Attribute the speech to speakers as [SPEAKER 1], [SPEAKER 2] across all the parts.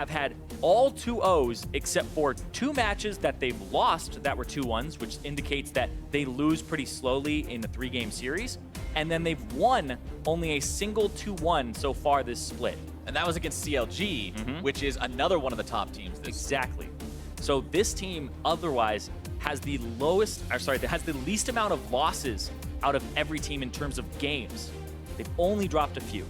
[SPEAKER 1] have had all 2-0s except for 2 matches that they've lost that were 2-1s, which indicates that they lose pretty slowly in a 3-game series. And then they've won only a single 2-1 so far this split.
[SPEAKER 2] And that was against CLG, which is another one of the top teams.
[SPEAKER 1] Exactly. So this team otherwise has the has the least amount of losses out of every team in terms of games. They've only dropped a few.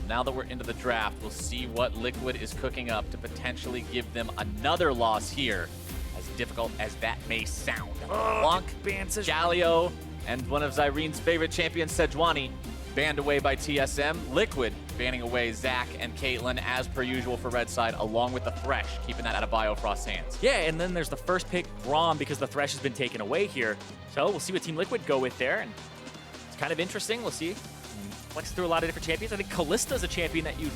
[SPEAKER 2] Now that we're into the draft, we'll see what Liquid is cooking up to potentially give them another loss here, as difficult as that may sound. Blanc, Galio, and one of Zyrene's favorite champions, Sejuani, banned away by TSM. Liquid banning away Zach and Caitlyn as per usual for Red Side, along with the Thresh, keeping that out of Biofrost's hands.
[SPEAKER 1] Yeah, and then there's the first pick, Braum, because the Thresh has been taken away here. So we'll see what Team Liquid go with there, and it's kind of interesting. We'll see. Flex through a lot of different champions. I think Kalista's a champion that you'd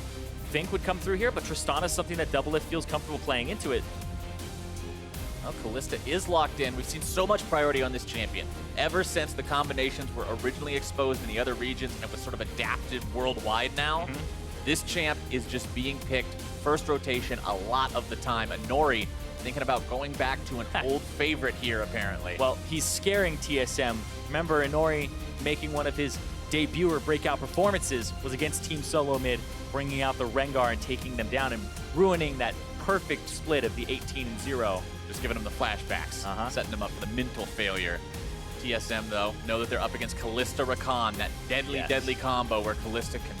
[SPEAKER 1] think would come through here, but Tristana's something that Doublelift feels comfortable playing into it.
[SPEAKER 2] Well, Kalista is locked in. We've seen so much priority on this champion ever since the combinations were originally exposed in the other regions and it was sort of adapted worldwide now. This champ is just being picked first rotation a lot of the time. And Nori thinking about going back to an old favorite here, apparently.
[SPEAKER 1] Well, he's scaring TSM. Remember, Inori making one of his debut or breakout performances was against Team SoloMid, bringing out the Rengar and taking them down and ruining that perfect split of the 18-0.
[SPEAKER 2] Just giving them the flashbacks, setting them up for the mental failure. TSM, though, know that they're up against Kalista Rakan, that deadly combo where Kalista can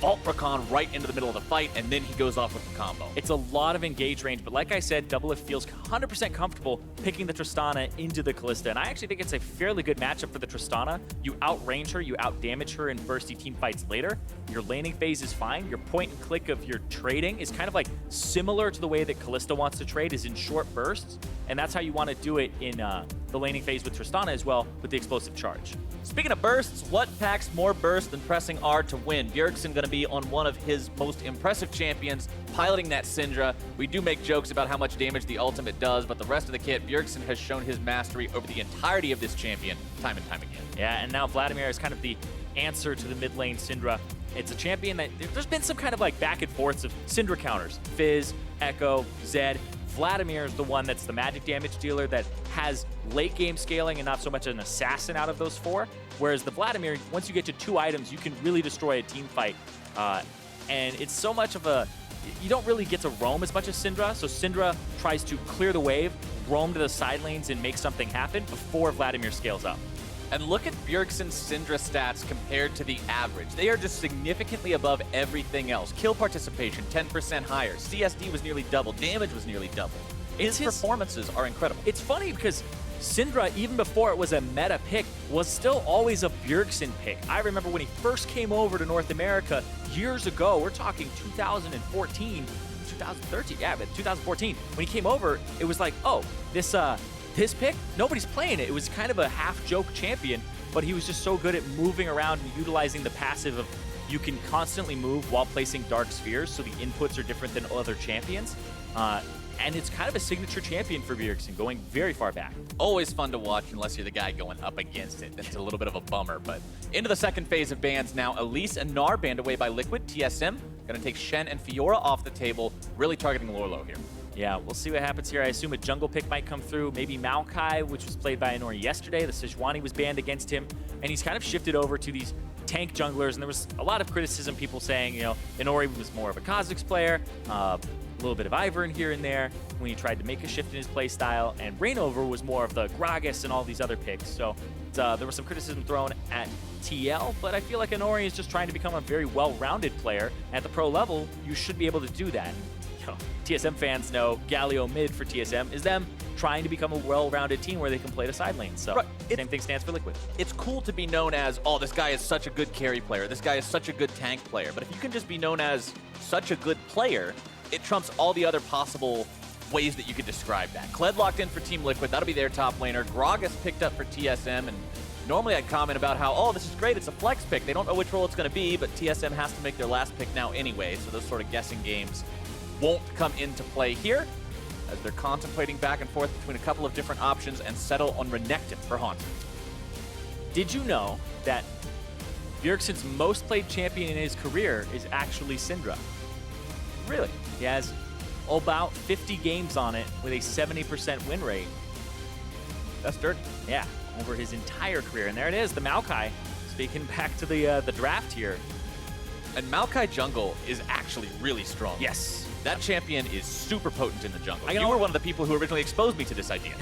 [SPEAKER 2] vault Rakan right into the middle of the fight, and then he goes off with the combo.
[SPEAKER 1] It's a lot of engage range, but like I said, Doublelift feels 100% comfortable picking the Tristana into the Kalista, and I actually think it's a fairly good matchup for the Tristana. You outrange her, you outdamage her in bursty team fights later. Your laning phase is fine. Your point and click of your trading is kind of like similar to the way that Kalista wants to trade, is in short bursts, and that's how you want to do it in the laning phase with Tristana as well, with the explosive charge.
[SPEAKER 2] Speaking of bursts, what packs more burst than pressing R to win? Bjergsen going to be on one of his most impressive champions, piloting that Syndra. We do make jokes about how much damage the ultimate does, but the rest of the kit, Bjergsen has shown his mastery over the entirety of this champion, time and time again.
[SPEAKER 1] Yeah, and now Vladimir is kind of the answer to the mid lane Syndra. It's a champion that there's been some kind of like back and forths of Syndra counters. Fizz, Echo, Zed. Vladimir is the one that's the magic damage dealer that has late game scaling and not so much an assassin out of those 4. Whereas the Vladimir, once you get to 2 items, you can really destroy a team fight. And it's so much of a, you don't really get to roam as much as Syndra. So Syndra tries to clear the wave, roam to the side lanes and make something happen before Vladimir scales up.
[SPEAKER 2] And look at Bjergsen's Syndra stats compared to the average. They are just significantly above everything else. Kill participation, 10% higher. CSD was nearly double. Damage was nearly double. His performances are incredible.
[SPEAKER 1] It's funny because Syndra, even before it was a meta pick, was still always a Bjergsen pick. I remember when he first came over to North America years ago, we're talking 2014, 2013, yeah, but 2014. When he came over, it was like, oh, this pick, nobody's playing it. It was kind of a half-joke champion, but he was just so good at moving around and utilizing the passive of you can constantly move while placing Dark Spheres, so the inputs are different than other champions. And it's kind of a signature champion for Bjergsen, going very far back.
[SPEAKER 2] Always fun to watch unless you're the guy going up against it. That's a little bit of a bummer, but into the second phase of bans now. Elise and Gnar banned away by Liquid. TSM going to take Shen and Fiora off the table, really targeting Lorlo here.
[SPEAKER 1] Yeah, we'll see what happens here. I assume a jungle pick might come through. Maybe Maokai, which was played by Inori yesterday. The Sejuani was banned against him, and he's kind of shifted over to these tank junglers, and there was a lot of criticism, people saying, you know, Inori was more of a Kha'Zix player, a little bit of Ivern here and there when he tried to make a shift in his play style, and Reignover was more of the Gragas and all these other picks. So there was some criticism thrown at TL, but I feel like Inori is just trying to become a very well-rounded player. At the pro level, you should be able to do that. You know, TSM fans know Galio mid for TSM is them trying to become a well-rounded team where they can play the side lanes. So same thing stands for Liquid.
[SPEAKER 2] It's cool to be known as, oh, this guy is such a good carry player, this guy is such a good tank player, but if you can just be known as such a good player, it trumps all the other possible ways that you could describe that. Kled locked in for Team Liquid, that'll be their top laner. Gragas picked up for TSM, and normally I'd comment about how, oh, this is great, it's a flex pick. They don't know which role it's going to be, but TSM has to make their last pick now anyway, so those sort of guessing games won't come into play here, as they're contemplating back and forth between a couple of different options and settle on Renekton for Haunter.
[SPEAKER 1] Did you know that Bjergsen's most played champion in his career is actually Syndra?
[SPEAKER 2] Really?
[SPEAKER 1] He has about 50 games on it with a 70% win rate.
[SPEAKER 2] That's dirt.
[SPEAKER 1] Yeah, over his entire career. And there it is, the Maokai. Speaking back to the draft here.
[SPEAKER 2] And Maokai jungle is actually really strong.
[SPEAKER 1] Yes.
[SPEAKER 2] That champion is super potent in the jungle.
[SPEAKER 1] You
[SPEAKER 2] were one of the people who originally exposed me to this idea.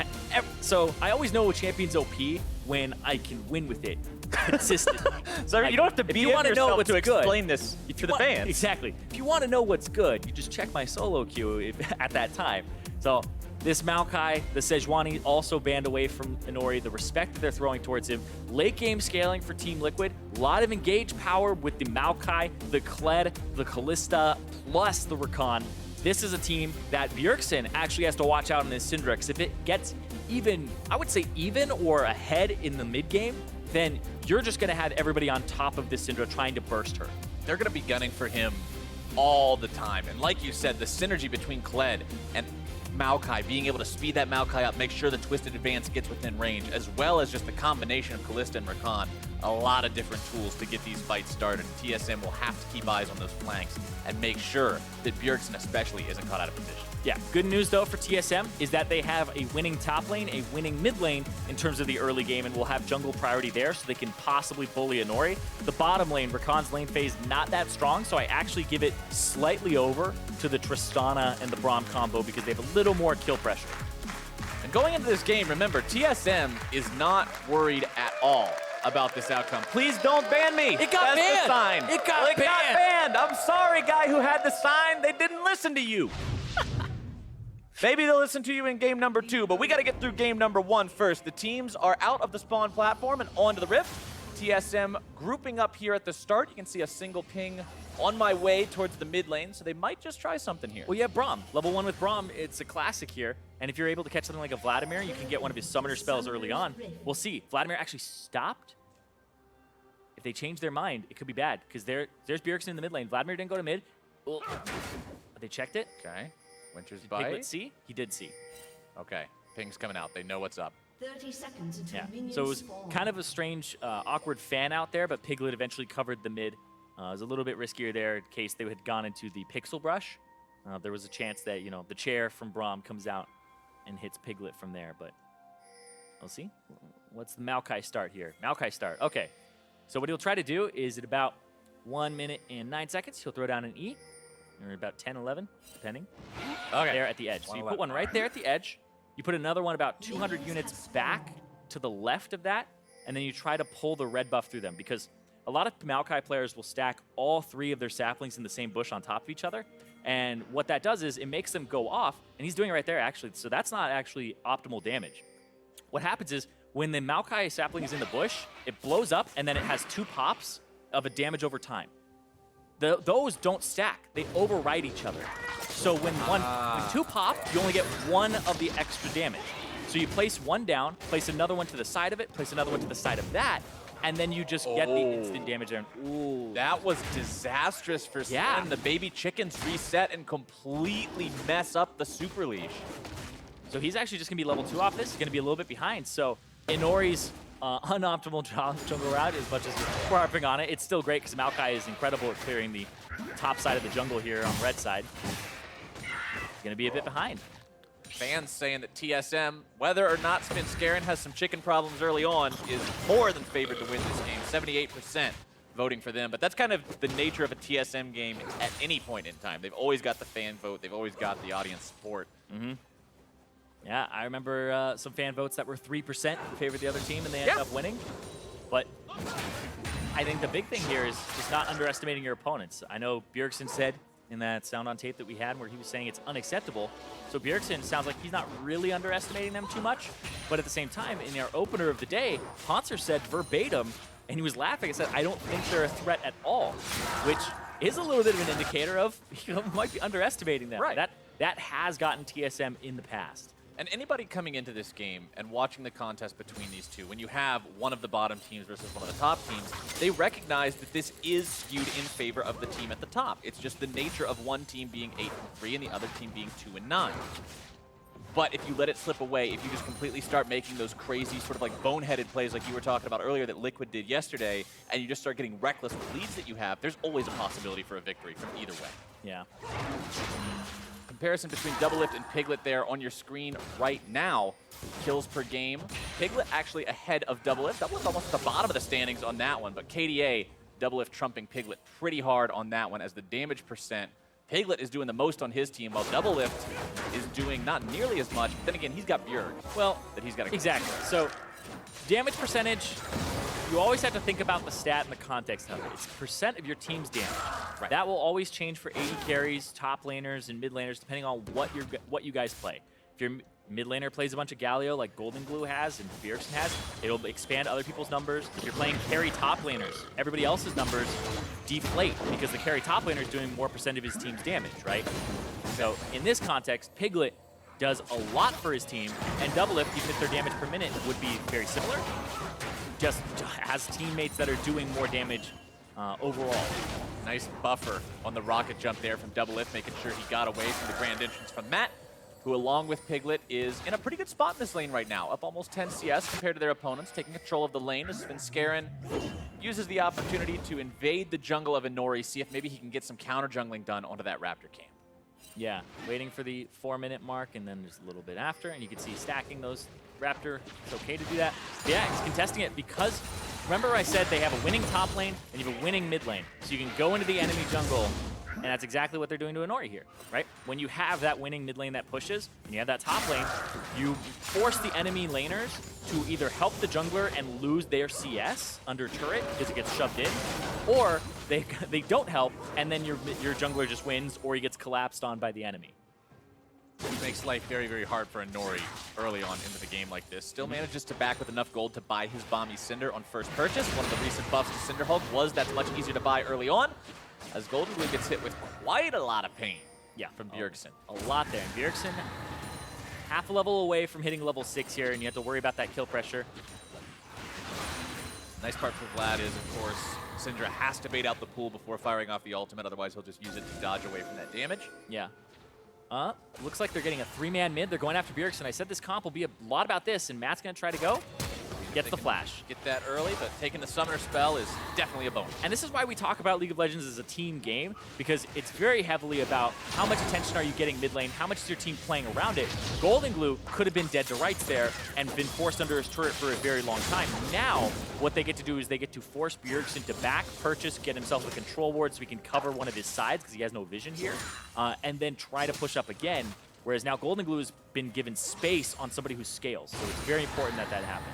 [SPEAKER 1] So I always know a champion's OP when I can win with it consistently.
[SPEAKER 2] So you don't have to be in yourself to explain this to the fans.
[SPEAKER 1] Exactly. If you want to know what's good, you just check my solo queue at that time. So this Maokai, the Sejuani, also banned away from Inori. The respect that they're throwing towards him. Late game scaling for Team Liquid. A lot of engage power with the Maokai, the Kled, the Kalista, plus the Rakan. This is a team that Bjergsen actually has to watch out in this Syndra, because if it gets even, I would say even or ahead in the mid game, then you're just going to have everybody on top of this Syndra trying to burst her.
[SPEAKER 2] They're going to be gunning for him all the time. And like you said, the synergy between Kled and Maokai, being able to speed that Maokai up, make sure the Twisted Advance gets within range, as well as just the combination of Kalista and Rakan. A lot of different tools to get these fights started. TSM will have to keep eyes on those flanks and make sure that Bjergsen especially isn't caught out of position.
[SPEAKER 1] Yeah, good news though for TSM is that they have a winning top lane, a winning mid lane in terms of the early game, and will have jungle priority there so they can possibly bully Inori. The bottom lane, Rakan's lane phase, not that strong, so I actually give it slightly over to the Tristana and the Braum combo because they have a little more kill pressure.
[SPEAKER 2] And going into this game, remember, TSM is not worried at all about this outcome. Please don't ban me.
[SPEAKER 1] It got
[SPEAKER 2] That's
[SPEAKER 1] banned.
[SPEAKER 2] the sign.
[SPEAKER 1] It got
[SPEAKER 2] banned. I'm sorry, guy who had the sign. They didn't listen to you. Maybe they'll listen to you in game number 2, but we got to get through game number 1 first. The teams are out of the spawn platform and onto the Rift. TSM grouping up here at the start. You can see a single ping on my way towards the mid lane, so they might just try something here.
[SPEAKER 1] Well, you have Braum. Level 1 with Braum, it's a classic here. And if you're able to catch something like a Vladimir, you can get one of his summoner spells early on. We'll see. Vladimir actually stopped. If they change their mind, it could be bad, because there's Bjergsen in the mid lane. Vladimir didn't go to mid. Oh. They checked it.
[SPEAKER 2] Okay. Winter's
[SPEAKER 1] Did
[SPEAKER 2] Bite.
[SPEAKER 1] Piglet see? He did see.
[SPEAKER 2] Okay. Ping's coming out. They know what's up.
[SPEAKER 3] 30 seconds until
[SPEAKER 1] Yeah.
[SPEAKER 3] minions
[SPEAKER 1] So it was
[SPEAKER 3] spawn.
[SPEAKER 1] kind of a strange, awkward fan out there, but Piglet eventually covered the mid. It was a little bit riskier there in case they had gone into the Pixel Brush. There was a chance that, you know, the chair from Braum comes out and hits Piglet from there, but we'll see. What's the Maokai start here? Maokai start. Okay. So what he'll try to do is at about 1 minute and 9 seconds, he'll throw down an E, or about 10, 11, depending.
[SPEAKER 2] Okay.
[SPEAKER 1] There at the edge. So you put one right there at the edge. You put another one about 200 units back to the left of that, and then you try to pull the red buff through them, because a lot of Maokai players will stack all 3 of their saplings in the same bush on top of each other, and what that does is it makes them go off, and he's doing it right there actually, so that's not actually optimal damage. What happens is when the Maokai sapling is in the bush, it blows up, and then it has 2 pops of a damage over time. Those don't stack. They override each other. So when 2 pop, you only get 1 of the extra damage. So you place one down, place another one to the side of it, place another one to the side of that, and then you just get the instant damage there. Ooh.
[SPEAKER 2] That was disastrous for Sven. The baby chickens reset and completely mess up the super leash.
[SPEAKER 1] So he's actually just going to be level 2 off this. He's going to be a little bit behind. So Inori's unoptimal jungle route, as much as we're harping on it, it's still great because Maokai is incredible at clearing the top side of the jungle here on the red side. He's going to be a bit behind.
[SPEAKER 2] Fans saying that TSM, whether or not Spin Scarin has some chicken problems early on, is more than favored to win this game. 78% voting for them, but that's kind of the nature of a TSM game at any point in time. They've always got the fan vote. They've always got the audience support.
[SPEAKER 1] Mm-hmm. Yeah, I remember some fan votes that were 3% favored the other team, and they ended up winning. But I think the big thing here is just not underestimating your opponents. I know Bjergsen said in that sound on tape that we had where he was saying it's unacceptable. So Bjergsen sounds like he's not really underestimating them too much. But at the same time, in our opener of the day, Ponser said verbatim, and he was laughing and said, I don't think they're a threat at all, which is a little bit of an indicator of you might be underestimating them.
[SPEAKER 2] Right.
[SPEAKER 1] That has gotten TSM in the past.
[SPEAKER 2] And anybody coming into this game and watching the contest between these two, when you have one of the bottom teams versus one of the top teams, they recognize that this is skewed in favor of the team at the top. It's just the nature of one team being 8-3 and the other team being 2-9. But if you let it slip away, if you just completely start making those crazy sort of like boneheaded plays like you were talking about earlier that Liquid did yesterday, and you just start getting reckless with leads that you have, there's always a possibility for a victory from either way.
[SPEAKER 1] Yeah.
[SPEAKER 2] comparison between Doublelift and Piglet there on your screen right now. Kills per game. Piglet actually ahead of Doublelift. Doublelift almost at the bottom of the standings on that one, but KDA, Doublelift trumping Piglet pretty hard on that one as the damage percent. Piglet is doing the most on his team, while Doublelift is doing not nearly as much. But then again, he's got Bjerg.
[SPEAKER 1] Well,
[SPEAKER 2] that he's got to
[SPEAKER 1] exactly. So damage percentage, you always have to think about the stat and the context of it. It's percent of your team's damage.
[SPEAKER 2] Right.
[SPEAKER 1] That will always change for AD carries, top laners, and mid laners, depending on what you guys play. If your mid laner plays a bunch of Galio like Golden Glue has and Bjergsen has, it'll expand other people's numbers. If you're playing carry top laners, everybody else's numbers deflate because the carry top laner is doing more percent of his team's damage, right? So in this context, Piglet does a lot for his team, and Doublelift, even if their damage per minute would be very similar, just has teammates that are doing more damage overall.
[SPEAKER 2] Nice buffer on the rocket jump there from Doublelift, making sure he got away from the grand entrance from Matt, who along with Piglet is in a pretty good spot in this lane right now, up almost 10 CS compared to their opponents, taking control of the lane as Svenskeren uses the opportunity to invade the jungle of Inori, see if maybe he can get some counter jungling done onto that Raptor camp.
[SPEAKER 1] Yeah, waiting for the 4-minute mark and then just a little bit after, and you can see stacking those Raptor. It's okay to do that. But yeah, he's contesting it because, remember I said they have a winning top lane and you have a winning mid lane. So you can go into the enemy jungle, and that's exactly what they're doing to Inori here, right? When you have that winning mid lane that pushes, and you have that top lane, you force the enemy laners to either help the jungler and lose their CS under turret because it gets shoved in, or they don't help, and then your jungler just wins, or he gets collapsed on by the enemy.
[SPEAKER 2] It makes life very, very hard for Inori early on into the game like this. Still manages to back with enough gold to buy his Bomby Cinder on first purchase. One of the recent buffs to Cinderhulk was that's much easier to buy early on, as Golden Glue gets hit with quite a lot of pain from Bjergsen.
[SPEAKER 1] A lot there. And Bjergsen, half a level away from hitting level 6 here, and you have to worry about that kill pressure.
[SPEAKER 2] Nice part for Vlad is, of course, Syndra has to bait out the pool before firing off the ultimate, otherwise he'll just use it to dodge away from that damage.
[SPEAKER 1] Yeah. Looks like they're getting a 3-man mid. They're going after Bjergsen. I said this comp will be a lot about this, and Matt's going to try to go. Gets the flash.
[SPEAKER 2] Get that early, but taking the summoner spell is definitely a bonus.
[SPEAKER 1] And this is why we talk about League of Legends as a team game, because it's very heavily about how much attention are you getting mid lane, how much is your team playing around it. Golden Glue could have been dead to rights there and been forced under his turret for a very long time. Now, what they get to do is they get to force Bjergsen to back, purchase, get himself a control ward so he can cover one of his sides because he has no vision here, and then try to push up again. Whereas now Golden Glue has been given space on somebody who scales, so it's very important that that happen.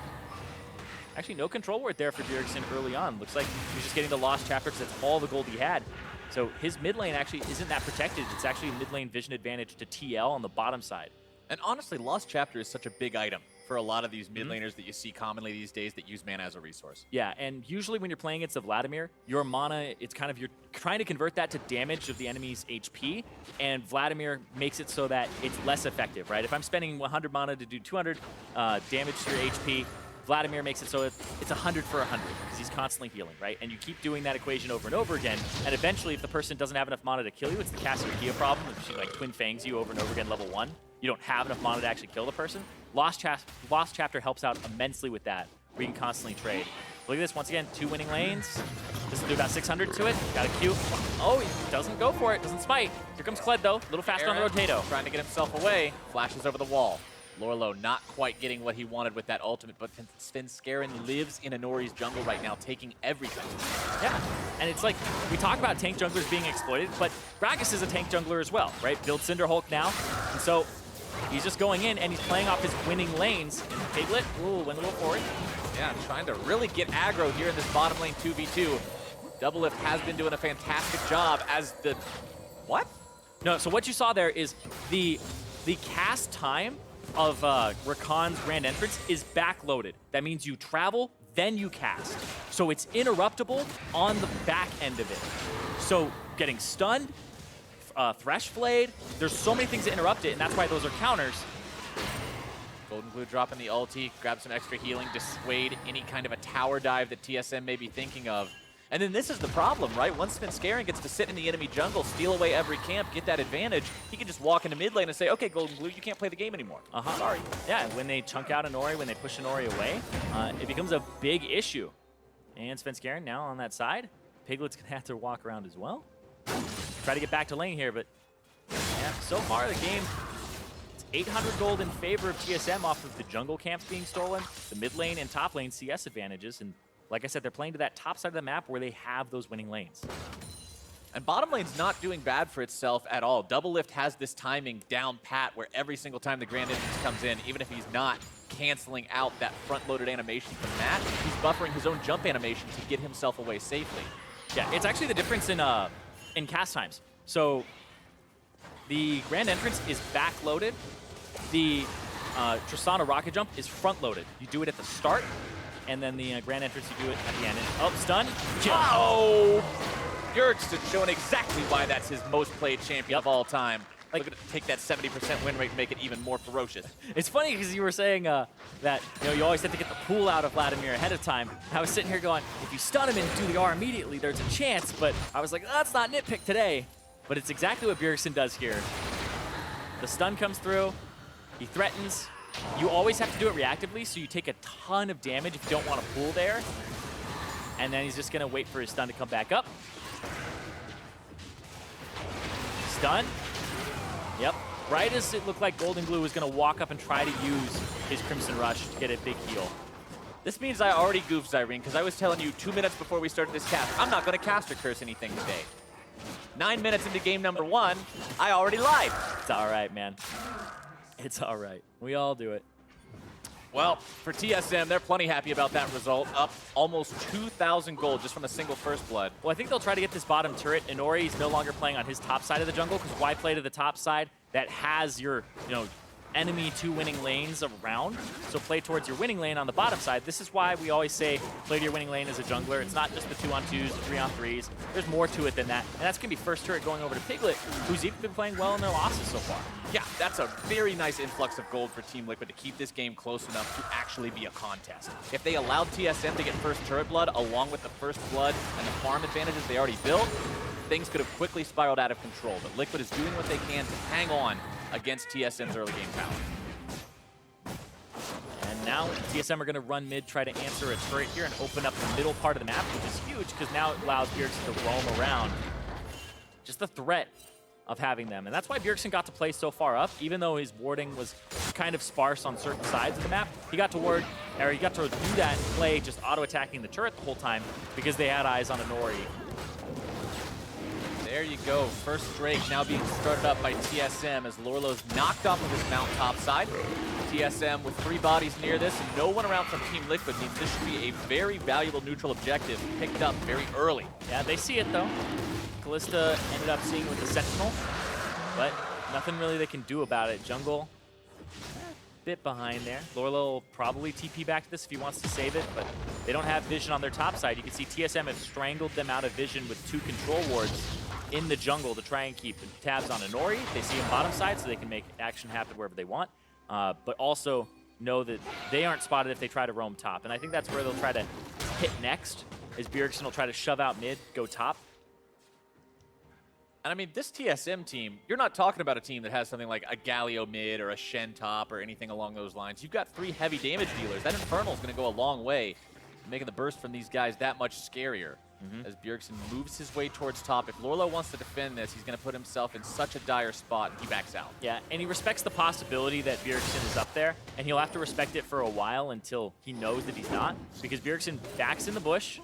[SPEAKER 1] Actually, no control ward there for Bjergsen early on. Looks like he's just getting the Lost Chapter because that's all the gold he had. So his mid lane actually isn't that protected. It's actually a mid lane vision advantage to TL on the bottom side.
[SPEAKER 2] And honestly, Lost Chapter is such a big item for a lot of these mid laners that you see commonly these days that use mana as a resource.
[SPEAKER 1] Yeah, and usually when you're playing against the Vladimir, your mana, it's kind of, you're trying to convert that to damage of the enemy's HP, and Vladimir makes it so that it's less effective, right? If I'm spending 100 mana to do 200 damage to your HP, Vladimir makes it so it's 100 for 100 because he's constantly healing, right? And you keep doing that equation over and over again, and eventually if the person doesn't have enough mana to kill you, it's the Cassiopeia problem. If she like twin fangs you over and over again level 1, you don't have enough mana to actually kill the person. Lost Chapter helps out immensely with that, where you can constantly trade. Look at this, once again, 2 winning lanes. This will do about 600 to it. Got a Q. Oh, he doesn't go for it, doesn't smite. Here comes Kled though, a little faster on the Rotato.
[SPEAKER 2] Trying to get himself away, flashes over the wall. Lorlo not quite getting what he wanted with that ultimate, but Svenskeren lives in Inori's jungle right now, taking everything.
[SPEAKER 1] Yeah, and it's like, we talk about tank junglers being exploited, but Gragas is a tank jungler as well, right? Build Cinderhulk now, and so he's just going in and he's playing off his winning lanes. And Piglet, ooh, went a little forward.
[SPEAKER 2] Yeah, trying to really get aggro here in this bottom lane 2v2. Doublelift has been doing a fantastic job as the... What?
[SPEAKER 1] No, so what you saw there is the cast time of Rakan's Grand Entrance is backloaded. That means you travel, then you cast. So it's interruptible on the back end of it. So getting stunned, Thresh Flayed, there's so many things that interrupt it, and that's why those are counters.
[SPEAKER 2] Golden Glue dropping the ulti, grab some extra healing, dissuade any kind of a tower dive that TSM may be thinking of. And then this is the problem, right? Once Svenskeren gets to sit in the enemy jungle, steal away every camp, get that advantage, he can just walk into mid lane and say, okay, Golden Glue, you can't play the game anymore. Sorry.
[SPEAKER 1] Yeah, when they chunk out Inori, when they push Inori away, it becomes a big issue. And Svenskeren now on that side. Piglet's going to have to walk around as well. Try to get back to lane here, but yeah, Yeah, so far the game, it's 800 gold in favor of TSM off of the jungle camps being stolen, the mid lane and top lane CS advantages, and like I said, they're playing to that top side of the map where they have those winning lanes.
[SPEAKER 2] And bottom lane's not doing bad for itself at all. Double Lift has this timing down pat where every single time the Grand Entrance comes in, even if he's not canceling out that front-loaded animation from Matt, he's buffering his own jump animation to get himself away safely.
[SPEAKER 1] Yeah, it's actually the difference in cast times. So the Grand Entrance is back-loaded. The Tristana Rocket Jump is front-loaded. You do it at the start, and then the Grand Entrance, you do it at the end. And, oh, stun. Kill.
[SPEAKER 2] Oh! Bjergsen showing exactly why that's his most played champion of all time. Like, look at it, take that 70% win rate and make it even more ferocious.
[SPEAKER 1] It's funny because you were saying that you always have to get the pool out of Vladimir ahead of time. I was sitting here going, if you stun him and do the R immediately, there's a chance. But I was like, oh, that's not nitpick today. But it's exactly what Bjergsen does here. The stun comes through. He threatens. You always have to do it reactively, so you take a ton of damage if you don't want to pool there. And then he's just going to wait for his stun to come back up. Stun. Yep. Right as it looked like Golden Glue was going to walk up and try to use his Crimson Rush to get a big heal.
[SPEAKER 2] This means I already goofed Zyrene, because I was telling you 2 minutes before we started this cast, I'm not going to cast or curse anything today. 9 minutes into game number 1, I already lied.
[SPEAKER 1] It's all right, man. It's all right. We all do it.
[SPEAKER 2] Well, for TSM, they're plenty happy about that result. Up almost 2,000 gold just from a single First Blood.
[SPEAKER 1] Well, I think they'll try to get this bottom turret. Inori is no longer playing on his top side of the jungle, because why play to the top side that has your, enemy 2 winning lanes around? So play towards your winning lane on the bottom side. This is why we always say play to your winning lane as a jungler. It's not just the 2-on-2s, the 3-on-3s. There's more to it than that. And that's going to be first turret going over to Piglet, who's even been playing well in their losses so far.
[SPEAKER 2] Yeah, that's a very nice influx of gold for Team Liquid to keep this game close enough to actually be a contest. If they allowed TSM to get first turret blood along with the first blood and the farm advantages they already built, things could have quickly spiraled out of control. But Liquid is doing what they can to hang on against TSM's early game power.
[SPEAKER 1] And now TSM are going to run mid, try to answer a turret here and open up the middle part of the map, which is huge because now it allows Bjergsen to roam around. Just the threat of having them. And that's why Bjergsen got to play so far up, even though his warding was kind of sparse on certain sides of the map. He got to do that play just auto-attacking the turret the whole time because they had eyes on Inori.
[SPEAKER 2] There you go. First Drake now being started up by TSM as Lorlo's knocked off of his mount top side. TSM with 3 bodies near this and no one around from Team Liquid means this should be a very valuable neutral objective picked up very early.
[SPEAKER 1] Yeah, they see it though. Kalista ended up seeing it with the Sentinel, but nothing really they can do about it. Jungle, bit behind there. Lorlo will probably TP back to this if he wants to save it, but they don't have vision on their top side. You can see TSM has strangled them out of vision with 2 control wards in the jungle to try and keep tabs on Inori. They see him bottom side, so they can make action happen wherever they want, but also know that they aren't spotted if they try to roam top. And I think that's where they'll try to hit next, is Bjergsen will try to shove out mid, go top.
[SPEAKER 2] And I mean, this TSM team, you're not talking about a team that has something like a Galio mid or a Shen top or anything along those lines. You've got 3 heavy damage dealers. That Infernal's going to go a long way, making the burst from these guys that much scarier. As Bjergsen moves his way towards top. If Lorlo wants to defend this, he's going to put himself in such a dire spot, and he backs out.
[SPEAKER 1] Yeah, and he respects the possibility that Bjergsen is up there, and he'll have to respect it for a while until he knows that he's not, because Bjergsen backs in the bush,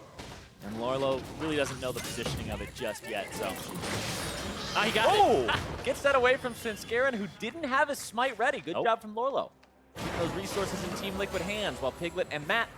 [SPEAKER 1] and Lorlo really doesn't know the positioning of it just yet, so... he got it!
[SPEAKER 2] Gets that away from Sinskaran, who didn't have his smite ready. Good job from Lorlo. Keeping those resources in Team Liquid hands while Piglet and Matt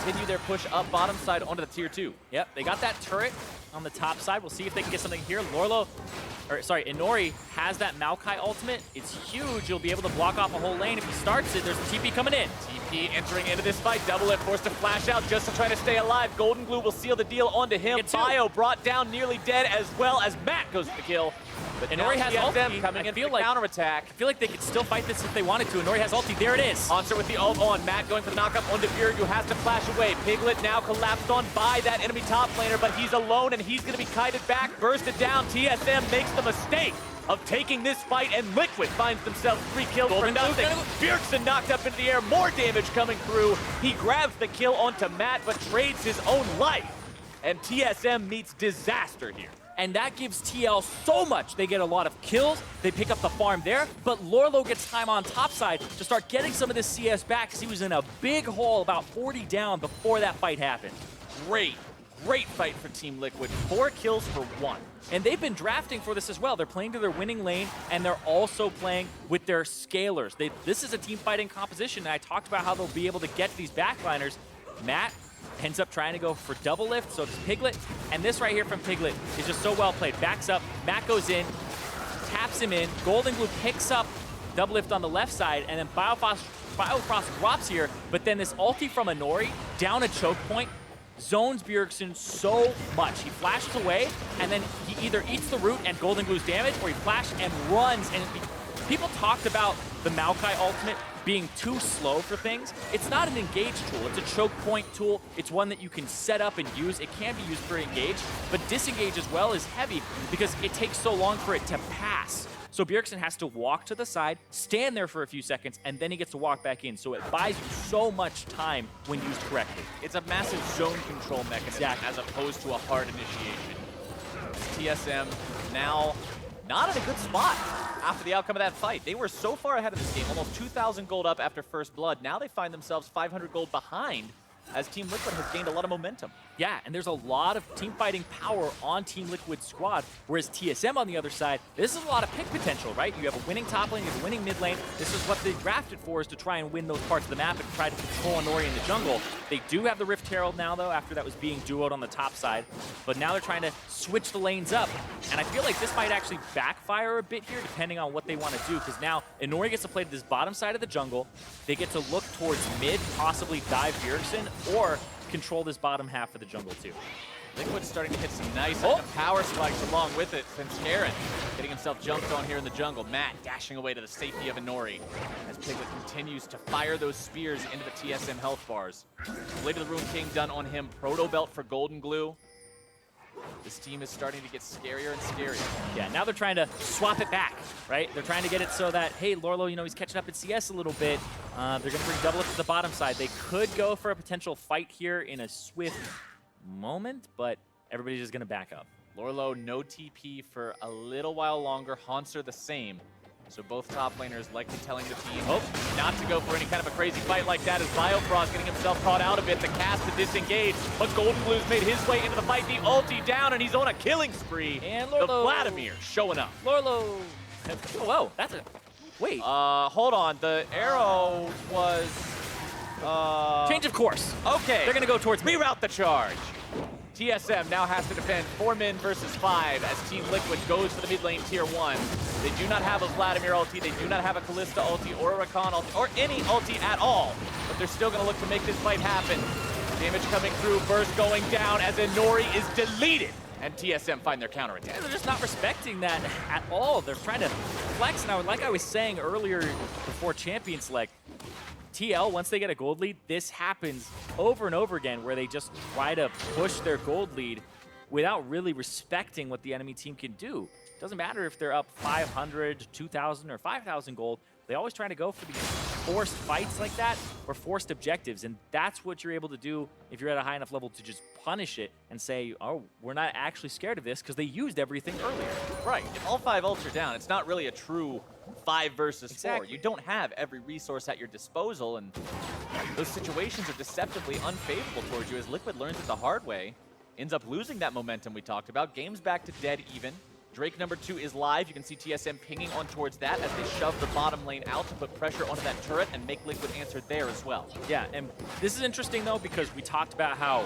[SPEAKER 2] continue their push up bottom side onto the tier 2.
[SPEAKER 1] Yep, they got that turret on the top side. We'll see if they can get something here. Inori has that Maokai ultimate. It's huge. You'll be able to block off a whole lane. If he starts it, there's a TP coming in.
[SPEAKER 2] TP entering into this fight. Double It forced to flash out just to try to stay alive. Golden Glue will seal the deal onto him. Bio brought down nearly dead, as well as Matt goes for the kill. But
[SPEAKER 1] Inori has ulti.
[SPEAKER 2] Coming in for the counterattack.
[SPEAKER 1] I feel like they could still fight this if they wanted to. Inori has ulti. There it is.
[SPEAKER 2] Answer with the ult on. Matt going for the knockup onto Bjerg, who has to flash away. Piglet now collapsed on by that enemy top laner, but he's alone and he's going to be kited back, bursted down. TSM makes the mistake of taking this fight, and Liquid finds themselves 3 kills for nothing. Bjergsen knocked up into the air, more damage coming through. He grabs the kill onto Matt, but trades his own life. And TSM meets disaster here.
[SPEAKER 1] and that gives TL so much. They get a lot of kills, they pick up the farm there, but Lorlo gets time on top side to start getting some of this CS back because he was in a big hole about 40 down before that fight happened.
[SPEAKER 2] Great fight for Team Liquid. 4 kills for 1.
[SPEAKER 1] And they've been drafting for this as well. They're playing to their winning lane, and they're also playing with their scalers. This is a team fighting composition, and I talked about how they'll be able to get to these backliners. Matt ends up trying to go for double lift, so does Piglet. And this right here from Piglet is just so well played. Backs up, Matt goes in, taps him in. Golden Glue picks up double lift on the left side, and then Biofrost drops here, but then this ulti from Inori down a choke point zones Bjergsen so much. He flashes away, and then he either eats the root and Golden Glue's damage, or he flashes and runs. And people talked about the Maokai ultimate being too slow for things. It's not an engage tool, it's a choke point tool. It's one that you can set up and use. It can be used for engage, but disengage as well is heavy because it takes so long for it to pass. So Bjergsen has to walk to the side, stand there for a few seconds, and then he gets to walk back in. So it buys you so much time when used correctly.
[SPEAKER 2] It's a massive zone control mechanism as opposed to a hard initiation. TSM now not in a good spot after the outcome of that fight. They were so far ahead of this game, almost 2,000 gold up after first blood. Now they find themselves 500 gold behind as Team Liquid has gained a lot of momentum.
[SPEAKER 1] Yeah, and there's a lot of team fighting power on Team Liquid's squad, whereas TSM on the other side, this is a lot of pick potential, right? You have a winning top lane, you have a winning mid lane. This is what they drafted for, is to try and win those parts of the map and try to control Inori in the jungle. They do have the Rift Herald now, though, after that was being duoed on the top side, but now they're trying to switch the lanes up, and I feel like this might actually backfire a bit here, depending on what they want to do, because now Inori gets to play to this bottom side of the jungle. They get to look towards mid, possibly dive Bjergsen, or control this bottom half of the jungle too.
[SPEAKER 2] Liquid's starting to hit some nice power spikes along with it. Finskaren getting himself jumped on here in the jungle. Matt dashing away to the safety of Inori as Piglet continues to fire those spears into the TSM health bars. Blade of the Rune King done on him. Proto Belt for Golden Glue. This team is starting to get scarier and scarier.
[SPEAKER 1] Yeah, now they're trying to swap it back, right? They're trying to get it so that, hey, Lorlo, you know, he's catching up in CS a little bit. They're going to bring double up to the bottom side. They could go for a potential fight here in a swift moment, but everybody's just going to back up.
[SPEAKER 2] Lorlo, no TP for a little while longer. Haunter the same. So both top laners likely telling the team not to go for any kind of a crazy fight like that, as Biofrost getting himself caught out a bit. The cast to disengage, but Golden Glue's made his way into the fight. The ulti down, and he's on a killing spree.
[SPEAKER 1] And Lorlo.
[SPEAKER 2] The Vladimir showing up.
[SPEAKER 1] Lorlo. Whoa, that's a... Wait.
[SPEAKER 2] Hold on. The arrow was...
[SPEAKER 1] change of course.
[SPEAKER 2] Okay.
[SPEAKER 1] They're going to go towards me.
[SPEAKER 2] Reroute the charge. TSM now has to defend 4 men versus 5 as Team Liquid goes for the mid lane tier 1. They do not have a Vladimir ulti, they do not have a Kalista ulti or a Rakan ulti, or any ulti at all. But they're still going to look to make this fight happen. Damage coming through, burst going down as Inori is deleted. And TSM find their counterattack.
[SPEAKER 1] They're just not respecting that at all. They're trying to flex. And like I was saying earlier before Champion Select, TL, once they get a gold lead, this happens over and over again where they just try to push their gold lead without really respecting what the enemy team can do. It doesn't matter if they're up 500, 2,000, or 5,000 gold. They always try to go for these forced fights like that or forced objectives, and that's what you're able to do if you're at a high enough level to just punish it and say, oh, we're not actually scared of this because they used everything earlier.
[SPEAKER 2] Right. If all 5 ults are down, it's not really a true 5 versus 4. You don't have every resource at your disposal, and those situations are deceptively unfavorable towards you as Liquid learns it the hard way, ends up losing that momentum we talked about. Game's back to dead even. Drake number 2 is live. You can see TSM pinging on towards that as they shove the bottom lane out to put pressure onto that turret and make Liquid answer there as well.
[SPEAKER 1] Yeah, and this is interesting though because we talked about how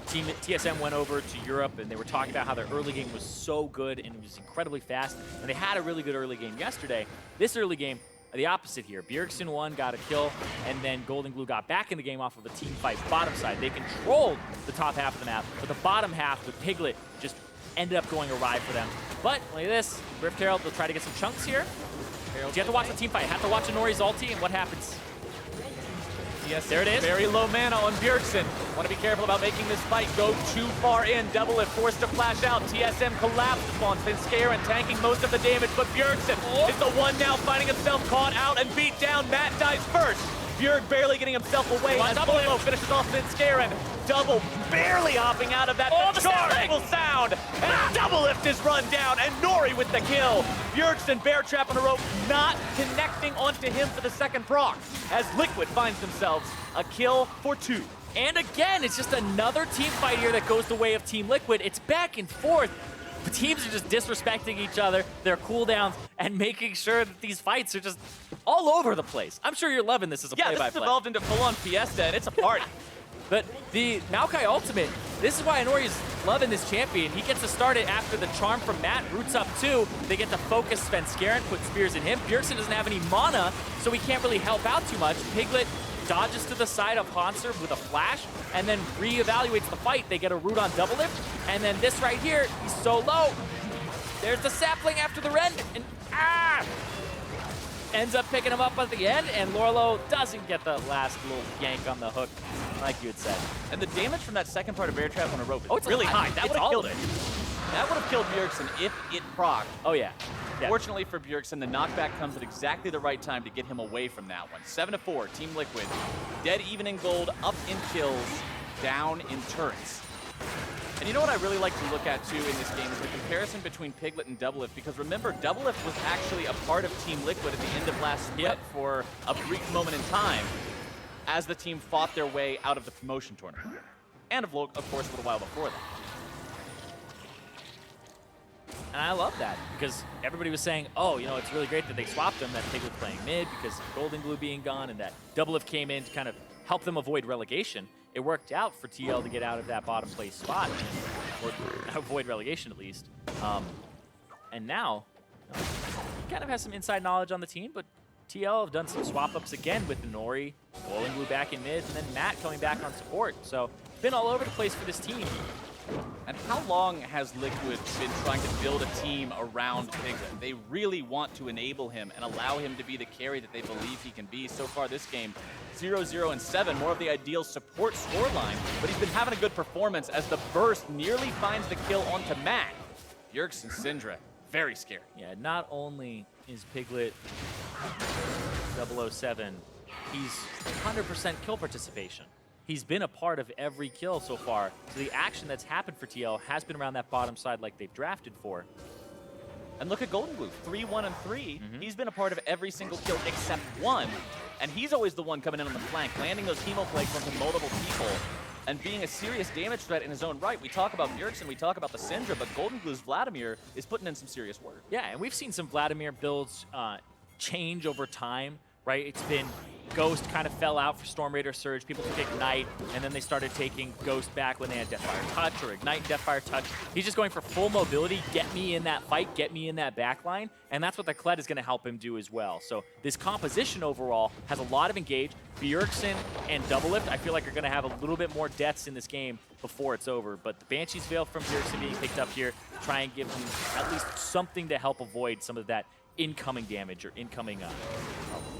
[SPEAKER 1] TSM went over to Europe and they were talking about how their early game was so good and it was incredibly fast, and they had a really good early game yesterday. This early game, the opposite here. Bjergsen won, got a kill, and then Golden Glue got back in the game off of a team fight bottom side. They controlled the top half of the map, but the bottom half with Piglet just ended up going awry for them. But look at this, Rift Herald, they'll try to get some chunks here. You have to watch the team fight. Have to watch Inori's ulti and what happens.
[SPEAKER 2] Yes,
[SPEAKER 1] there it is.
[SPEAKER 2] Very low mana on Bjergsen. Want to be careful about making this fight go too far in. Double Lift forced to flash out. TSM collapsed upon Finskaren, tanking most of the damage, but Bjergsen is the one now finding himself caught out and beat down. Matt dies first. Bjerg barely getting himself away as Bolo finishes off Mid-Scarin. Double barely hopping out of that.
[SPEAKER 1] Oh,
[SPEAKER 2] the
[SPEAKER 1] the
[SPEAKER 2] charge
[SPEAKER 1] sampling!
[SPEAKER 2] will sound, and Double Lift is run down, and Nori with the kill. Bjergsen bear trap on the rope, not connecting onto him for the second proc, as Liquid finds themselves a kill for 2.
[SPEAKER 1] And again, it's just another team fight here that goes the way of Team Liquid. It's back and forth. The teams are just disrespecting each other, their cooldowns, and making sure that these fights are just all over the place. I'm sure you're loving this as a play-by-play.
[SPEAKER 2] Yeah, this has evolved into full-on Fiesta, and it's a party.
[SPEAKER 1] But the Maokai ultimate, this is why Inori's loving this champion. He gets to start it after the charm from Matt, roots up 2. They get to focus Sven Skaren, put spears in him. Bjergsen doesn't have any mana, so he can't really help out too much. Piglet dodges to the side of Hanser with a flash, and then reevaluates the fight. They get a root on Double Lift, and then this right here, he's so low. There's the sapling after the rend, and ends up picking him up at the end, and Lorlo doesn't get the last little yank on the hook, like you had said.
[SPEAKER 2] And the damage from that second part of bear trap on a rope is
[SPEAKER 1] it's
[SPEAKER 2] really high. That
[SPEAKER 1] It's
[SPEAKER 2] would have
[SPEAKER 1] all
[SPEAKER 2] killed
[SPEAKER 1] of
[SPEAKER 2] it. That would have killed Bjergsen if it procced.
[SPEAKER 1] Oh, yeah.
[SPEAKER 2] Fortunately for Bjergsen, the knockback comes at exactly the right time to get him away from that one. 7-4, Team Liquid. Dead even in gold, up in kills, down in turrets. And you know what I really like to look at, too, in this game is the comparison between Piglet and Double Lift. Because remember, Double Lift was actually a part of Team Liquid at the end of last split for a brief moment in time as the team fought their way out of the promotion tournament. And, of course, a little while before that.
[SPEAKER 1] And I love that because everybody was saying, oh, you know, it's really great that they swapped him, that Piglet's playing mid because of Golden Glue being gone, and that Double Lift came in to kind of help them avoid relegation. It worked out for TL to get out of that bottom place spot, or avoid relegation at least. And now, he kind of has some inside knowledge on the team, but TL have done some swap-ups again with Nori, Golden Glue back in mid, and then Matt coming back on support. So, been all over the place for this team.
[SPEAKER 2] And how long has Liquid been trying to build a team around Piglet? They really want to enable him and allow him to be the carry that they believe he can be. So far this game, 0-0 and 7, more of the ideal support scoreline, but he's been having a good performance as the burst nearly finds the kill onto Matt. Bjergsen Syndra, very scary.
[SPEAKER 1] Yeah, not only is Piglet 007, he's 100% kill participation. He's been a part of every kill so far. So the action that's happened for TL has been around that bottom side like they've drafted for.
[SPEAKER 2] And look at Golden Glue, 3-1 and 3. He's been a part of every single kill except one. And he's always the one coming in on the flank, landing those Hemo Plagues onto multiple people, and being a serious damage threat in his own right. We talk about Bjergsen, we talk about the Syndra, but Golden Glue's Vladimir is putting in some serious work.
[SPEAKER 1] Yeah, and we've seen some Vladimir builds change over time, right? It's been Ghost kind of fell out for Storm Raider Surge. People took Ignite, and then they started taking Ghost back when they had Deathfire Touch or Ignite and Deathfire Touch. He's just going for full mobility, get me in that fight, get me in that backline, and that's what the Kled is going to help him do as well. So this composition overall has a lot of engage. Bjergsen and Double Lift, I feel like, are going to have a little bit more deaths in this game before it's over. But the Banshee's Veil from Bjergsen being picked up here to try and give him at least something to help avoid some of that incoming damage or incoming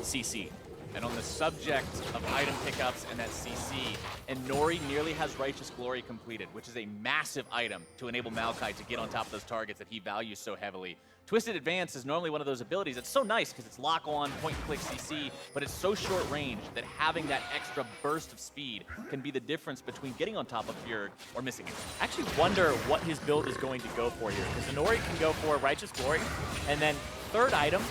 [SPEAKER 1] CC.
[SPEAKER 2] And on the subject of item pickups and that CC, and Nori nearly has Righteous Glory completed, which is a massive item to enable Maokai to get on top of those targets that he values so heavily. Twisted Advance is normally one of those abilities that's so nice because it's lock-on, point-and-click CC, but it's so short range that having that extra burst of speed can be the difference between getting on top of Bjerg or missing it.
[SPEAKER 1] I actually wonder what his build is going to go for here, because Nori can go for Righteous Glory, and then third item,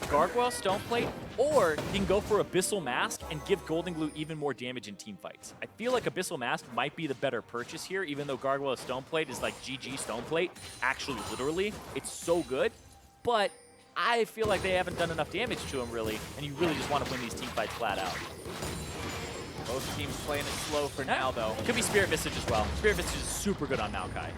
[SPEAKER 1] Gargoyle Stoneplate, or he can go for Abyssal Mask and give Golden Glue even more damage in team fights. I feel like Abyssal Mask might be the better purchase here, even though Gargoyle Stoneplate is like GG Stoneplate. Actually, literally, it's so good. But I feel like they haven't done enough damage to him, really, and you really just want to win these team fights flat out.
[SPEAKER 2] Both teams playing it slow for now, though.
[SPEAKER 1] Could be Spirit Visage as well. Spirit Visage is super good on Maokai.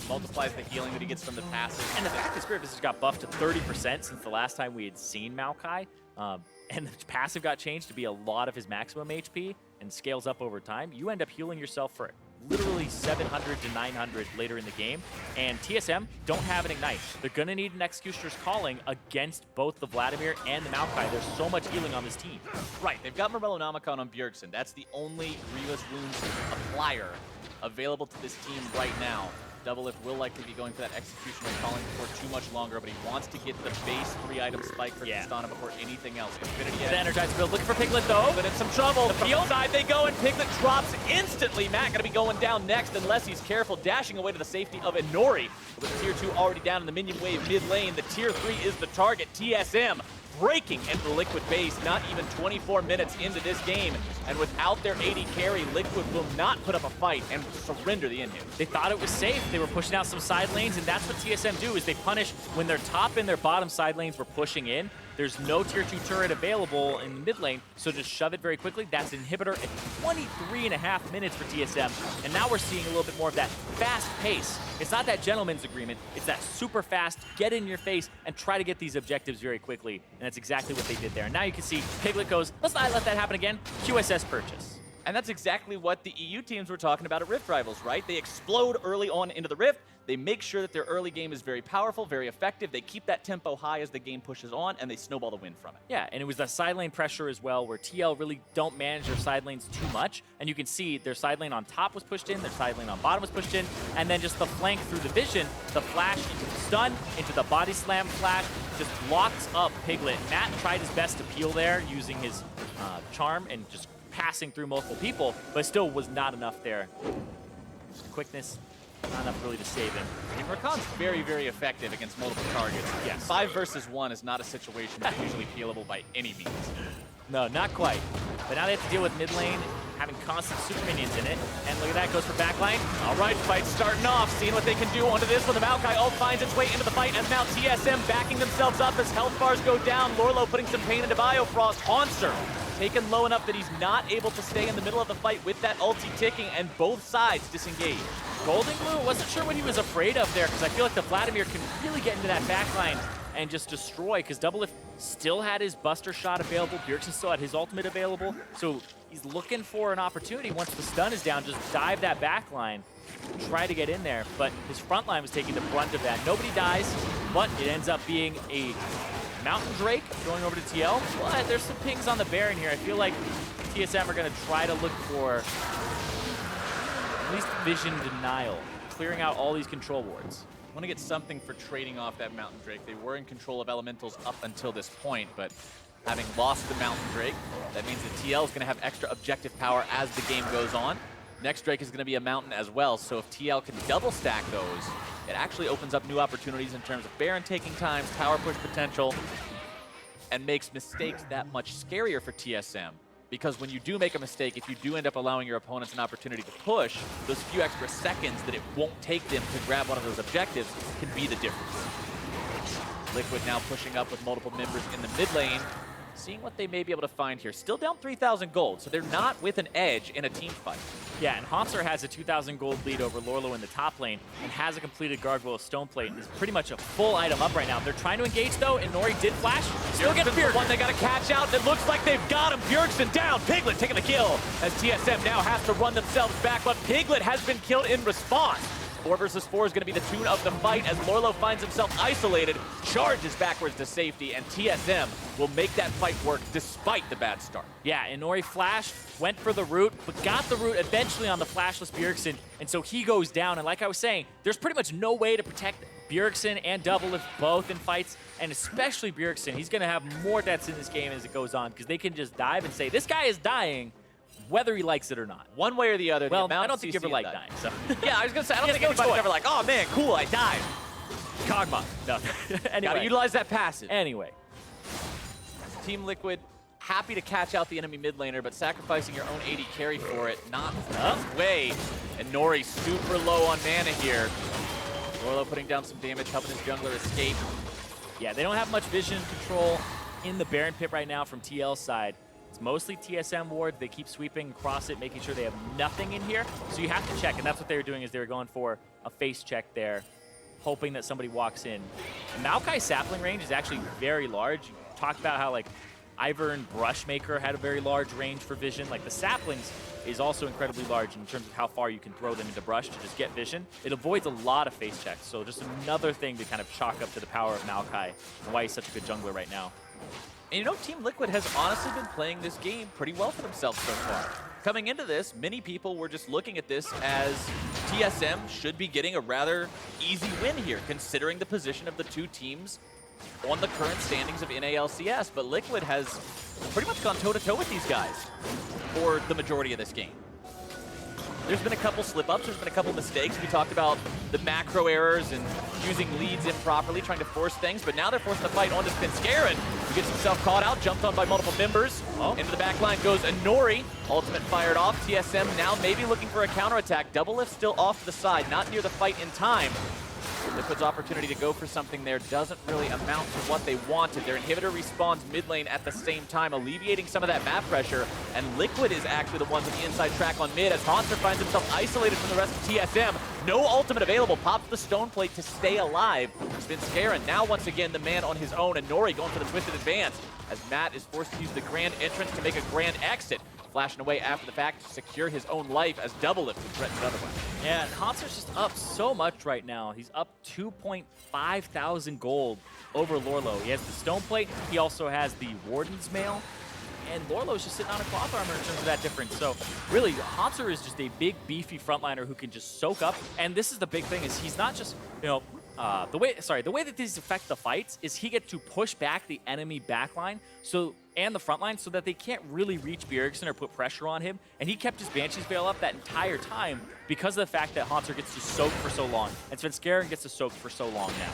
[SPEAKER 2] Multiplies the healing that he gets from the passive.
[SPEAKER 1] And the fact that Spirit Visage got buffed to 30% since the last time we had seen Maokai, and the passive got changed to be a lot of his maximum HP and scales up over time, you end up healing yourself for literally 700 to 900 later in the game. And TSM don't have an Ignite. They're going to need an Executioner's Calling against both the Vladimir and the Maokai. There's so much healing on this team.
[SPEAKER 2] Right, they've got Morellonomicon on Bjergsen. That's the only Grievous Wounds applier available to this team right now. Doublelift will likely be going for that execution and calling for too much longer, but he wants to get the base 3-item spike for Tristana before anything else. Infinity
[SPEAKER 1] The Energized build looking for Piglet though.
[SPEAKER 2] but in some trouble.
[SPEAKER 1] The
[SPEAKER 2] From
[SPEAKER 1] field
[SPEAKER 2] side they go, and Piglet drops instantly. Matt gonna be going down next unless he's careful, dashing away to the safety of Inori. With Tier 2 already down in the minion wave mid lane, the Tier 3 is the target. TSM breaking into the Liquid base, not even 24 minutes into this game. And without their AD carry, Liquid will not put up a fight and surrender the in-game.
[SPEAKER 1] They thought it was safe. They were pushing out some side lanes, and that's what TSM do, is they punish when their top and their bottom side lanes were pushing in. There's no Tier 2 turret available in the mid lane, so just shove it very quickly. That's an inhibitor at 23.5 minutes for TSM, and now we're seeing a little bit more of that fast pace. It's not that gentleman's agreement, it's that super fast, get in your face, and try to get these objectives very quickly, and that's exactly what they did there. And now you can see Piglet goes, let's not let that happen again, QSS purchase.
[SPEAKER 2] And that's exactly what the EU teams were talking about at Rift Rivals, right? They explode early on into the Rift. They make sure that their early game is very powerful, very effective. They keep that tempo high as the game pushes on, and they snowball the win from it.
[SPEAKER 1] Yeah, and it was the side lane pressure as well, where TL really don't manage their side lanes too much. And you can see their side lane on top was pushed in, their side lane on bottom was pushed in, and then just the flank through the vision, the flash into the stun, into the body slam flash, just locks up Piglet. Matt tried his best to peel there using his charm and just passing through multiple people, but still was not enough there. Quickness, not enough really to save him.
[SPEAKER 2] I mean, Rakan's very, very effective against multiple targets.
[SPEAKER 1] Yes.
[SPEAKER 2] 5 versus 1 is not a situation that's usually peelable by any means.
[SPEAKER 1] No, not quite. But now they have to deal with mid lane, having constant super minions in it. And look at that, goes for backline.
[SPEAKER 2] All right, fight starting off. Seeing what they can do onto this one. The Maokai ult finds its way into the fight as now TSM backing themselves up as health bars go down. Lorlo putting some pain into Biofrost. Haunter taken low enough that he's not able to stay in the middle of the fight with that ulti ticking, and both sides disengage.
[SPEAKER 1] Golden Glue, wasn't sure what he was afraid of there, because I feel like the Vladimir can really get into that backline and just destroy, because Doublelift still had his Buster shot available, Bjergsen still had his ultimate available, so he's looking for an opportunity once the stun is down, just dive that backline, try to get in there, but his front line was taking the brunt of that. Nobody dies, but it ends up being a Mountain Drake going over to TL, but there's some pings on the Baron here. I feel like TSM are going to try to look for at least vision denial, clearing out all these control wards.
[SPEAKER 2] Want to get something for trading off that Mountain Drake. They were in control of elementals up until this point, but having lost the Mountain Drake, that means that TL is going to have extra objective power as the game goes on. Next Drake is going to be a Mountain as well, so if TL can double stack those, it actually opens up new opportunities in terms of Baron taking times, tower push potential, and makes mistakes that much scarier for TSM. Because when you do make a mistake, if you do end up allowing your opponents an opportunity to push, those few extra seconds that it won't take them to grab one of those objectives can be the difference. Liquid now pushing up with multiple members in the mid lane, seeing what they may be able to find here. Still down 3,000 gold, so they're not with an edge in a team fight.
[SPEAKER 1] Yeah, and Haunter has a 2,000 gold lead over Lorlo in the top lane and has a completed Gargoyle Stoneplate and is pretty much a full item up right now. They're trying to engage though, and Nori did flash. Still gets Bjergsen.
[SPEAKER 2] One they got to catch out. It looks like they've got him. Bjergsen down. Piglet taking the kill as TSM now has to run themselves back, but Piglet has been killed in response. 4 versus 4 is going to be the tune of the fight as Lorlo finds himself isolated, charges backwards to safety, and TSM will make that fight work despite the bad start.
[SPEAKER 1] Yeah, and Nori flashed, went for the root, but got the root eventually on the flashless Bjergsen, and so he goes down. And like I was saying, there's pretty much no way to protect Bjergsen and Doublelift both in fights, and especially Bjergsen. He's going to have more deaths in this game as it goes on, because they can just dive and say, this guy is dying, whether he likes it or not.
[SPEAKER 2] One way or the other.
[SPEAKER 1] Well, I don't think you ever like dying. So.
[SPEAKER 2] Yeah, I was going to say, I don't think anybody's ever like, oh man, cool, I died.
[SPEAKER 1] Kog'Maw. No. Anyway.
[SPEAKER 2] Gotta utilize that passive.
[SPEAKER 1] Anyway.
[SPEAKER 2] Team Liquid, happy to catch out the enemy mid laner, but sacrificing your own AD carry for it, not enough way. And Nori super low on mana here. Lorlo putting down some damage, helping his jungler escape.
[SPEAKER 1] Yeah, they don't have much vision control in the Baron pit right now from TL's side. It's mostly TSM wards. They keep sweeping across it, making sure they have nothing in here. So you have to check, and that's what they were doing, is they were going for a face check there, hoping that somebody walks in. And Maokai's sapling range is actually very large. You talked about how, like, Ivern and Brushmaker had a very large range for vision. Like, the saplings is also incredibly large in terms of how far you can throw them into brush to just get vision. It avoids a lot of face checks, so just another thing to kind of chalk up to the power of Maokai and why he's such a good jungler right now.
[SPEAKER 2] And you know, Team Liquid has honestly been playing this game pretty well for themselves so far. coming into this, many people were just looking at this as TSM should be getting a rather easy win here, considering the position of the two teams on the current standings of NALCS. But Liquid has pretty much gone toe-to-toe with these guys for the majority of this game. There's been a couple slip-ups, there's been a couple mistakes. We talked about the macro errors and using leads improperly, trying to force things, but now they're forcing the fight onto Spenskeren, who gets himself caught out, jumped on by multiple members. Into the back line goes Inori, ultimate fired off. TSM now maybe looking for a counterattack. Double lift still off to the side, not near the fight in time. Liquid's opportunity to go for something there doesn't really amount to what they wanted. Their inhibitor respawns mid lane at the same time, alleviating some of that map pressure, and Liquid is actually the ones on the inside track on mid as Haunter finds himself isolated from the rest of TSM. No ultimate available, pops the stone plate to stay alive. Spenskeren now once again the man on his own, and Nori going for the twisted advance as Matt is forced to use the grand entrance to make a grand exit. Flashing away after the fact to secure his own life as Double Lift would threaten another one.
[SPEAKER 1] Yeah, and Haunter's just up so much right now. He's up 2.5 thousand gold over Lorlo. He has the stone plate. He also has the Warden's Mail. And Lorlo's just sitting on a cloth armor in terms of that difference. So really, Haunter is just a big, beefy frontliner who can just soak up. And this is the big thing, is he's not just, you know, the way that these affect the fights is he gets to push back the enemy backline and the front line so that they can't really reach Bjergsen or put pressure on him. And he kept his Banshee's Veil up that entire time because of the fact that Haunter gets to soak for so long. And Spenskeren gets to soak for so long now.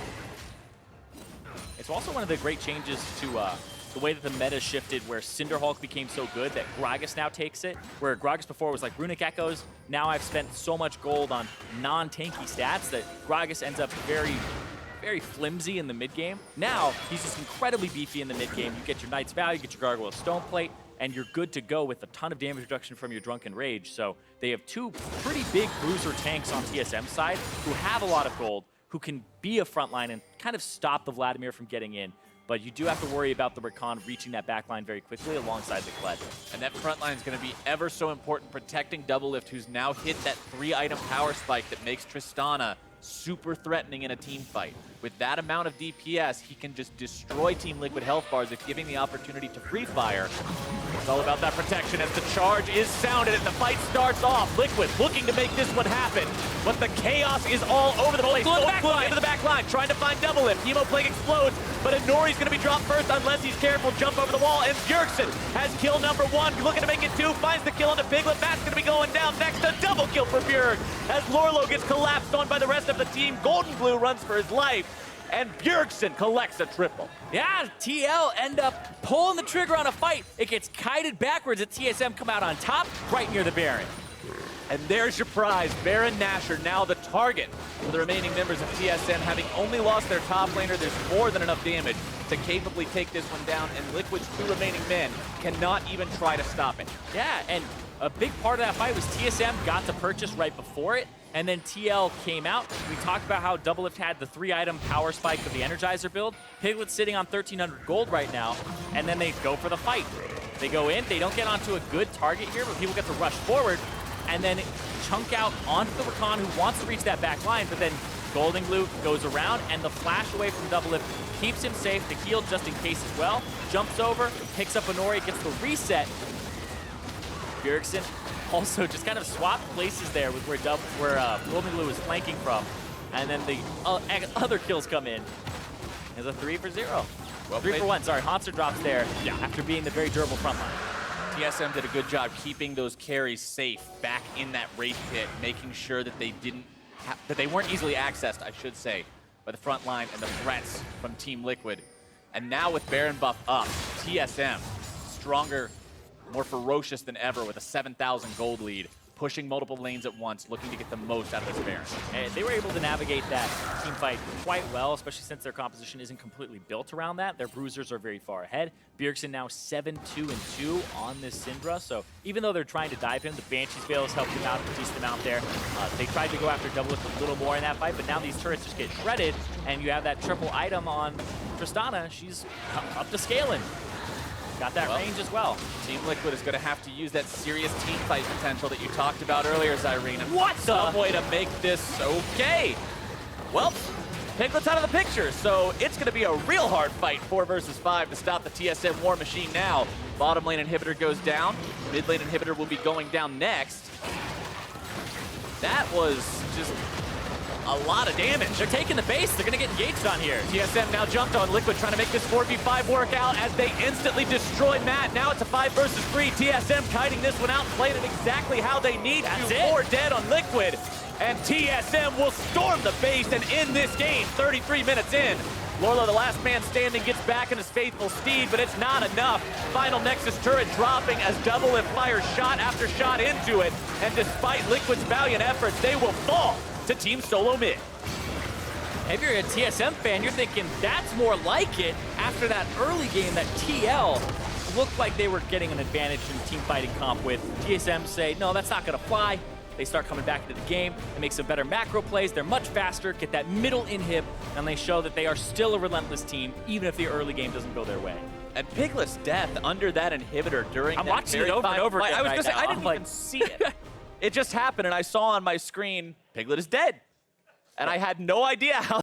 [SPEAKER 1] It's also one of the great changes to the way that the meta shifted, where Cinderhulk became so good that Gragas now takes it, where Gragas before was like Runic Echoes. Now I've spent so much gold on non-tanky stats that Gragas ends up very, very flimsy in the mid game. Now he's just incredibly beefy in the mid game. You get your Knight's Value, you get your Gargoyle Stone Plate, and you're good to go with a ton of damage reduction from your Drunken Rage. So they have two pretty big bruiser tanks on TSM side who have a lot of gold, who can be a frontline and kind of stop the Vladimir from getting in. But you do have to worry about the Rakan reaching that backline very quickly alongside the Kled.
[SPEAKER 2] And that front line is going to be ever so important, protecting Double Lift, who's now hit that 3-item power spike that makes Tristana super threatening in a team fight. With that amount of DPS, he can just destroy Team Liquid health bars if giving the opportunity to free fire. It's all about that protection as the charge is sounded and the fight starts off. Liquid looking to make this one happen, but the chaos is all over the place. Into the back line, trying to find Double Lift. Hemo Plague explodes, but Inori's going to be dropped first unless he's careful. Jump over the wall, and Bjergsen has kill number 1. Looking to make it 2, finds the kill onto Piglet. Matt's going to be going down next. A double kill for Bjerg as Lorlo gets collapsed on by the rest of the team. Golden Blue runs for his life, and Bjergsen collects a triple.
[SPEAKER 1] Yeah, TL end up pulling the trigger on a fight. It gets kited backwards at TSM, come out on top, right near the Baron.
[SPEAKER 2] And there's your prize. Baron Nashor now the target for the remaining members of TSM. Having only lost their top laner, there's more than enough damage to capably take this one down, and Liquid's 2 remaining men cannot even try to stop it.
[SPEAKER 1] Yeah, and a big part of that fight was TSM got to purchase right before it, and then TL came out. We talked about how Double Lift had the 3-item power spike of the Energizer build. Piglet's sitting on 1,300 gold right now, and then they go for the fight. They go in, they don't get onto a good target here, but people get to rush forward, and then chunk out onto the Rakan, who wants to reach that back line, but then Golden Glue goes around, and the flash away from Double Lift keeps him safe. The heal just in case as well. Jumps over, picks up Inori, gets the reset. Bjergsen also just kind of swapped places there with where Golden Glue was flanking from. And then the other kills come in. There's a 3 for 0. Well, 3 for 1, sorry. Haunter drops there after being the very durable front line.
[SPEAKER 2] TSM did a good job keeping those carries safe back in that Wraith pit, making sure that they weren't easily accessed, I should say, by the front line and the threats from Team Liquid. And now with Baron buff up, TSM stronger, more ferocious than ever with a 7,000 gold lead, pushing multiple lanes at once, looking to get the most out of this Baron.
[SPEAKER 1] And they were able to navigate that team fight quite well, especially since their composition isn't completely built around that. Their bruisers are very far ahead. Bjergsen now 7-2-2 on this Syndra, so even though they're trying to dive him, the Banshee's Veil has helped him out a decent amount there. They tried to go after Double Lift a little more in that fight, but now these turrets just get shredded, and you have that triple item on Tristana. She's up to scaling. Got that range as well.
[SPEAKER 2] Team Liquid is going to have to use that serious team fight potential that you talked about earlier, Zyrene.
[SPEAKER 1] What
[SPEAKER 2] some way to make this okay. Well, Piglet's out of the picture, so it's going to be a real hard fight, 4 versus 5, to stop the TSM War Machine now. Bottom lane inhibitor goes down. Mid lane inhibitor will be going down next. That was just a lot of damage.
[SPEAKER 1] They're taking the base. They're going to get engaged on here.
[SPEAKER 2] TSM now jumped on Liquid, trying to make this 4v5 work out as they instantly destroy Matt. Now it's a 5 versus 3. TSM kiting this one out, playing it exactly how they need to. 4 dead on Liquid. And TSM will storm the base and end this game 33 minutes in. Lorlo, the last man standing, gets back in his faithful steed, but it's not enough. Final Nexus turret dropping as Double Lift fires shot after shot into it. And despite Liquid's valiant efforts, they will fall to Team SoloMid.
[SPEAKER 1] If you're a TSM fan, you're thinking that's more like it after that early game that TL looked like they were getting an advantage in team fighting comp with. TSM say, no, that's not going to fly. They start coming back into the game. They make some better macro plays. They're much faster, get that middle inhib, and they show that they are still a relentless team, even if the early game doesn't go their way.
[SPEAKER 2] And Piglet's death under that inhibitor during
[SPEAKER 1] I'm
[SPEAKER 2] that
[SPEAKER 1] watching it over and over again.
[SPEAKER 2] I was
[SPEAKER 1] right
[SPEAKER 2] just
[SPEAKER 1] now.
[SPEAKER 2] I didn't even see it. It just happened, and I saw on my screen, Piglet is dead. And I had no idea how